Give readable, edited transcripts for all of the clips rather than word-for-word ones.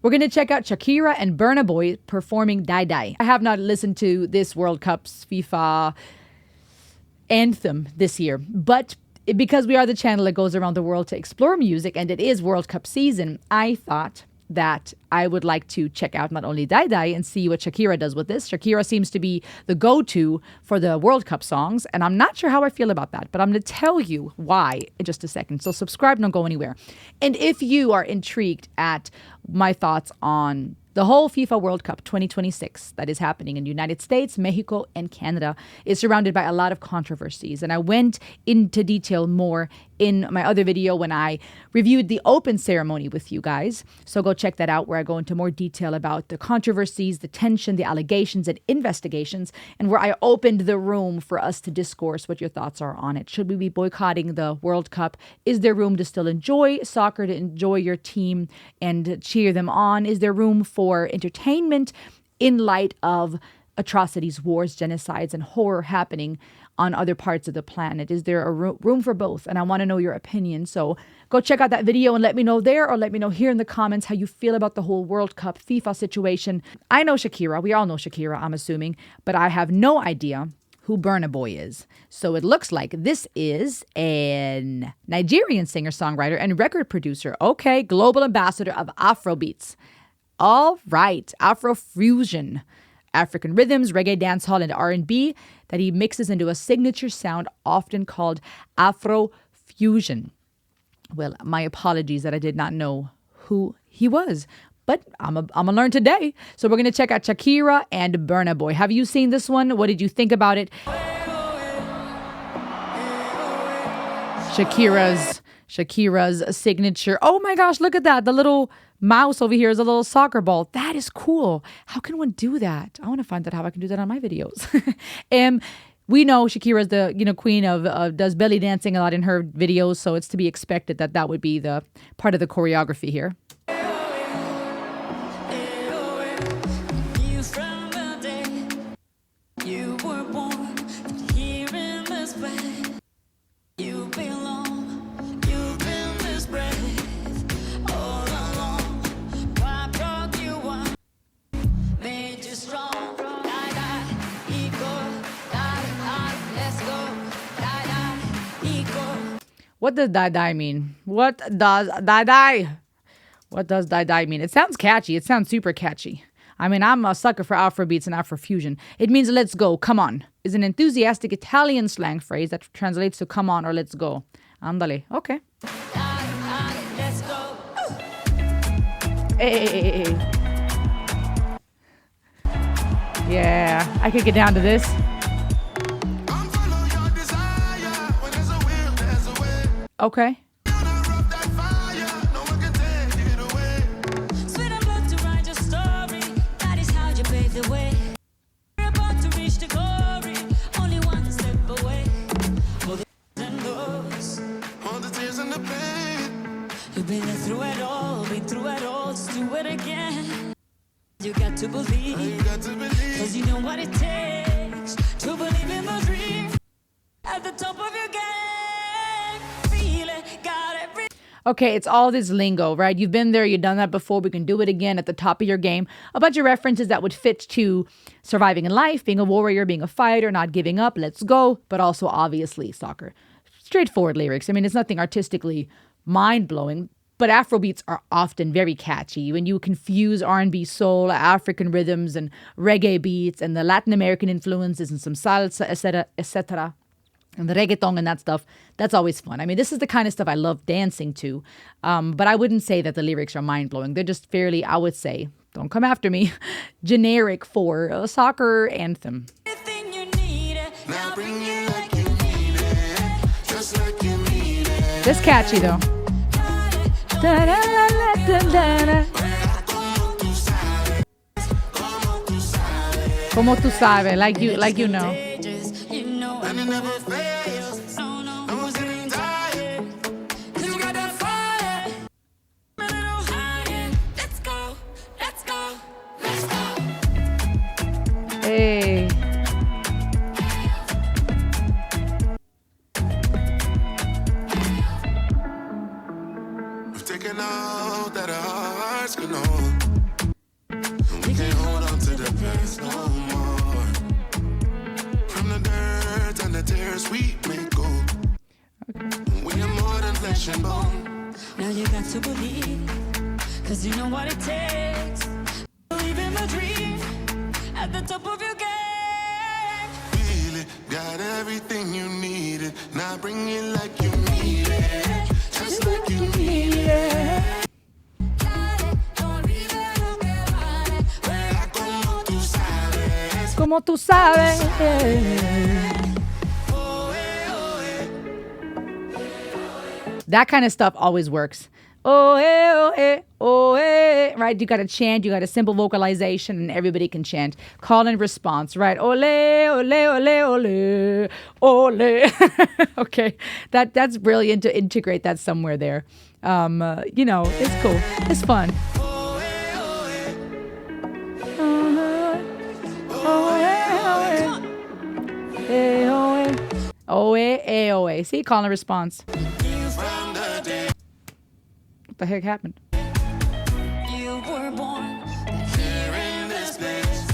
We're going to check out Shakira and Burna Boy performing Die Die. I have not listened to this World Cup's FIFA anthem this year, but because we are the channel that goes around the world to explore music and it is World Cup season, I thought that I would like to check out not only Die Die and see what Shakira does with this. Shakira seems to be the go-to for the World Cup songs, and I'm not sure how I feel about that, but I'm going to tell you why in just a second. So subscribe, don't go anywhere. And if you are intrigued at my thoughts on the whole FIFA World Cup 2026 that is happening in the United States, Mexico, and Canada is surrounded by a lot of controversies. And I went into detail more in my other video when I reviewed the open ceremony with you guys. So go check that out, where I go into more detail about the controversies, the tension, the allegations, and investigations, and where I opened the room for us to discourse what your thoughts are on it. Should we be boycotting the World Cup? Is there room to still enjoy soccer, to enjoy your team and cheer them on? Is there room for entertainment in light of atrocities, wars, genocides, and horror happening on other parts of the planet? Is there a room for both? And I want to know your opinion. So go check out that video and let me know there, or let me know here in the comments how you feel about the whole World Cup FIFA situation. I know Shakira. We all know Shakira, I'm assuming. But I have no idea who Burna Boy is. So it looks like this is a Nigerian singer-songwriter and record producer. Okay, global ambassador of Afrobeats. All right, Afrofusion. African rhythms, reggae, dancehall, and R&B that he mixes into a signature sound often called Afrofusion. Well, my apologies that I did not know who he was, but I'm gonna learn today. So we're going to check out Shakira and Burna Boy. Have you seen this one? What did you think about it? Shakira's signature. Oh my gosh, look at that. The little mouse over here is a little soccer ball. That is cool. How can one do that? I want to find out how I can do that on my videos. We know Shakira's the queen of does belly dancing a lot in her videos, so it's to be expected that that would be the part of the choreography here. What does Die Die mean? What does Die Die? What does Die Die mean? It sounds catchy. It sounds super catchy. I mean, I'm a sucker for Afrobeats and Afrofusion. It means let's go, come on. Is an enthusiastic Italian slang phrase that translates to come on or let's go. Andale. Okay. Let's go. Hey. Yeah, I could get down to this. Okay. You've been through it all, just do it again. You got to believe, cause you know what it takes to believe in the dream. At the top of your game, feel it, got it. Okay, it's all this lingo, right? You've been there, you've done that before, we can do it again at the top of your game. A bunch of references that would fit to surviving in life, being a warrior, being a fighter, not giving up, let's go, but also obviously soccer. Straightforward lyrics. I mean, it's nothing artistically mind-blowing, but Afrobeats are often very catchy. When you confuse R&B, soul, African rhythms, and reggae beats, and the Latin American influences, and some salsa, etc., and the reggaeton and that stuff, that's always fun. I mean, this is the kind of stuff I love dancing to, but I wouldn't say that the lyrics are mind-blowing. They're just fairly, I would say, don't come after me, generic for a soccer anthem. This catchy though. Como tú sabes, like you know. Hey. We've taken all that our hearts can hold. first we make go. We are more than flesh and bone. Now you got to believe, cause you know what it takes. Believe in my dream, at the top of your game. Feel it, got everything you needed. Now bring it like you need it, just like you need it. Como tú sabes. That kind of stuff always works. Oh, eh, oh, eh, oh, eh. Right? You got to chant. You got a simple vocalization, and everybody can chant. Call and response, right? Ole, ole, ole, ole, ole. Okay, that's brilliant to integrate that somewhere there. It's cool. It's fun. Oe. See, call and response. What the heck happened? You were born here in this place.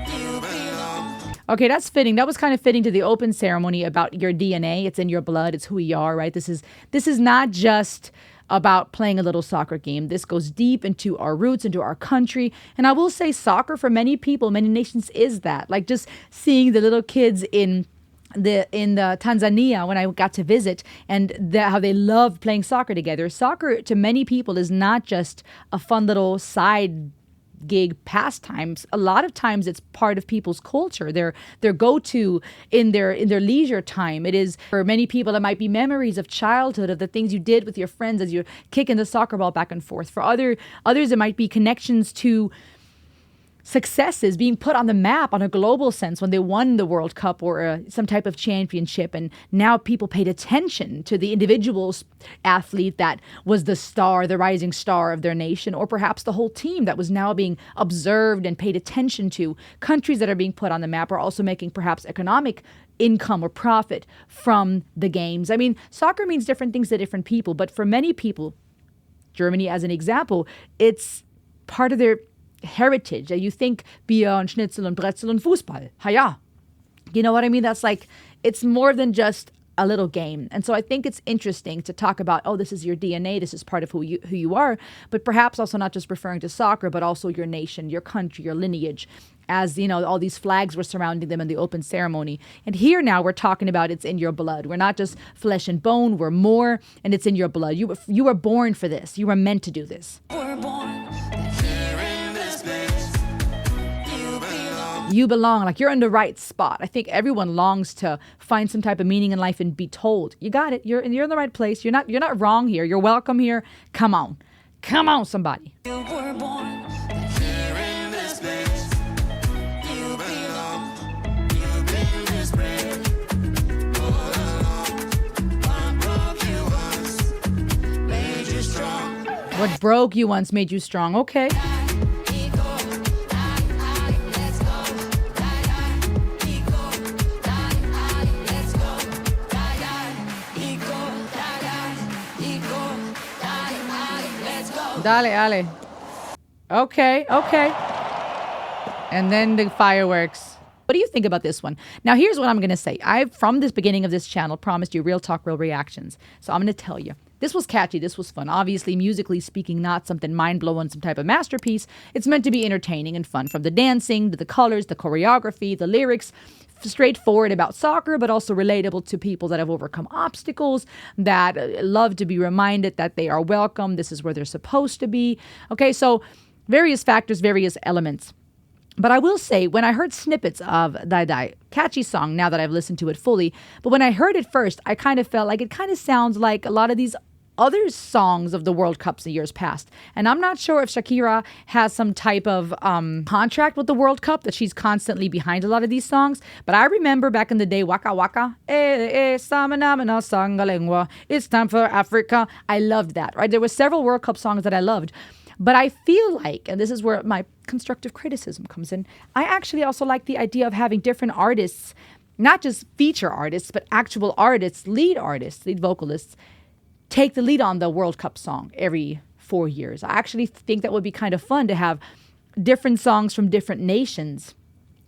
You belong. Okay, that's fitting. That was kind of fitting to the open ceremony about your DNA. It's in your blood. It's who we are, right? This is not just about playing a little soccer game. This goes deep into our roots, into our country. And I will say soccer for many people, many nations is that. Like just seeing the little kids in the Tanzania when I got to visit and how they love playing soccer together. Soccer to many people is not just a fun little side gig pastimes. A lot of times it's part of people's culture, their go-to in their leisure time. It is for many people, it might be memories of childhood, of the things you did with your friends as you're kicking the soccer ball back and forth. For others it might be connections to successes, being put on the map on a global sense when they won the World Cup or some type of championship. And now people paid attention to the individual athlete that was the star, the rising star of their nation, or perhaps the whole team that was now being observed and paid attention to. Countries that are being put on the map are also making perhaps economic income or profit from the games. I mean, soccer means different things to different people, but for many people, Germany as an example, it's part of their heritage. You think Bier und Schnitzel und Brezel und Fußball. Ja. You know what I mean? That's like, it's more than just a little game. And so I think it's interesting to talk about, oh, this is your DNA, this is part of who you are, but perhaps also not just referring to soccer, but also your nation, your country, your lineage, as, all these flags were surrounding them in the open ceremony. And here now we're talking about it's in your blood. We're not just flesh and bone, we're more, and it's in your blood. You were born for this. You were meant to do this. We're born. You belong, like you're in the right spot. I think everyone longs to find some type of meaning in life and be told, you got it. You're in the right place. You're not wrong here. You're welcome here. Come on, somebody. You were born here in this place. You belong. You've been this brave all along. What broke you once made you strong. What broke you once made you strong. Okay. Dale. Okay. And then the fireworks. What do you think about this one? Now, here's what I'm going to say. I've, from this beginning of this channel, promised you real talk, real reactions. So I'm going to tell you. This was catchy. This was fun. Obviously, musically speaking, not something mind-blowing, some type of masterpiece. It's meant to be entertaining and fun. From the dancing, to the colors, the choreography, the lyrics. Straightforward about soccer, but also relatable to people that have overcome obstacles, that love to be reminded that they are welcome. This is where they're supposed to be. Okay, so various factors, various elements. But I will say, when I heard snippets of Dai Dai, catchy song now that I've listened to it fully, but when I heard it first, I kind of felt like it kind of sounds like a lot of these other songs of the World Cups in years past. And I'm not sure if Shakira has some type of contract with the World Cup, that she's constantly behind a lot of these songs. But I remember back in the day, Waka Waka, it's time for Africa. I loved that, right? There were several World Cup songs that I loved. But I feel like, and this is where my constructive criticism comes in, I actually also like the idea of having different artists, not just feature artists, but actual artists, lead vocalists, take the lead on the World Cup song every 4 years. I actually think that would be kind of fun to have different songs from different nations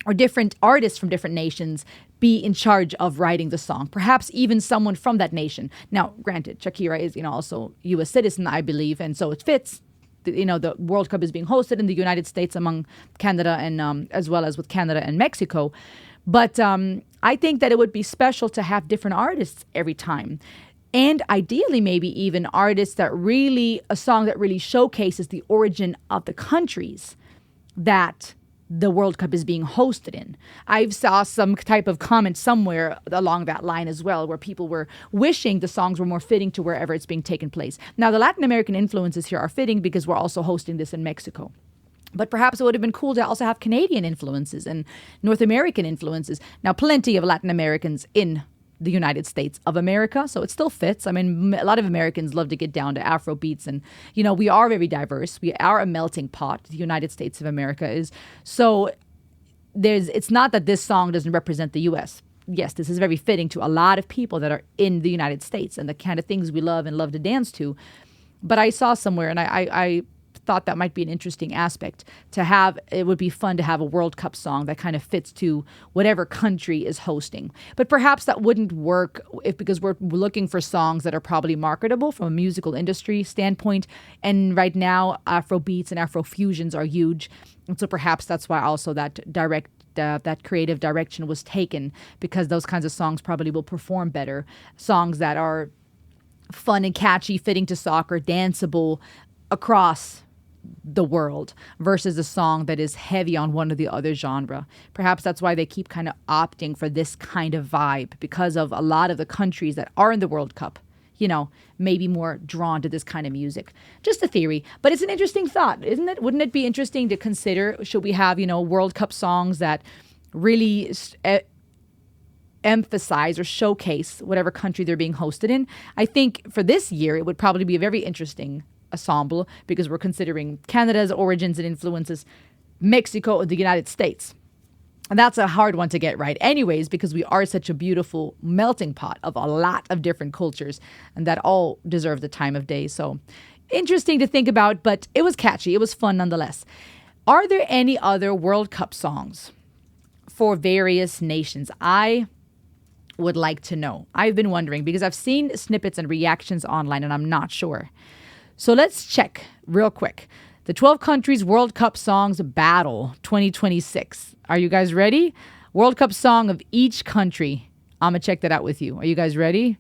or different artists from different nations be in charge of writing the song. Perhaps even someone from that nation. Now, granted, Shakira is, also U.S. citizen, I believe, and so it fits. The World Cup is being hosted in the United States among Canada and as well as with Canada and Mexico. But I think that it would be special to have different artists every time. And ideally, maybe even artists a song that really showcases the origin of the countries that the World Cup is being hosted in. I saw some type of comment somewhere along that line as well, where people were wishing the songs were more fitting to wherever it's being taken place. Now, the Latin American influences here are fitting because we're also hosting this in Mexico. But perhaps it would have been cool to also have Canadian influences and North American influences. Now, plenty of Latin Americans in the United States of America, so it still fits. I mean, a lot of Americans love to get down to Afro beats, and we are very diverse. We are a melting pot. The United States of America is. So it's not that this song doesn't represent the U.S. Yes, this is very fitting to a lot of people that are in the United States and the kind of things we love and love to dance to. But I saw somewhere, and I thought that might be an interesting aspect to have. It would be fun to have a World Cup song that kind of fits to whatever country is hosting. But perhaps that wouldn't work because we're looking for songs that are probably marketable from a musical industry standpoint. And right now, Afro beats and Afro fusions are huge. And so perhaps that's why also that creative direction was taken, because those kinds of songs probably will perform better. Songs that are fun and catchy, fitting to soccer, danceable across the world versus a song that is heavy on one or the other genre. Perhaps that's why they keep kind of opting for this kind of vibe, because of a lot of the countries that are in the World Cup, maybe more drawn to this kind of music. Just a theory, but it's an interesting thought, isn't it? Wouldn't it be interesting to consider, should we have, World Cup songs that really emphasize or showcase whatever country they're being hosted in? I think for this year, it would probably be a very interesting ensemble, because we're considering Canada's origins and influences, Mexico, and the United States. And that's a hard one to get right anyways, because we are such a beautiful melting pot of a lot of different cultures, and that all deserve the time of day. So interesting to think about, but it was catchy. It was fun nonetheless. Are there any other World Cup songs for various nations? I would like to know. I've been wondering, because I've seen snippets and reactions online, and I'm not sure. So let's check real quick. The 12 countries World Cup songs battle 2026. Are you guys ready? World Cup song of each country. I'm going to check that out with you. Are you guys ready?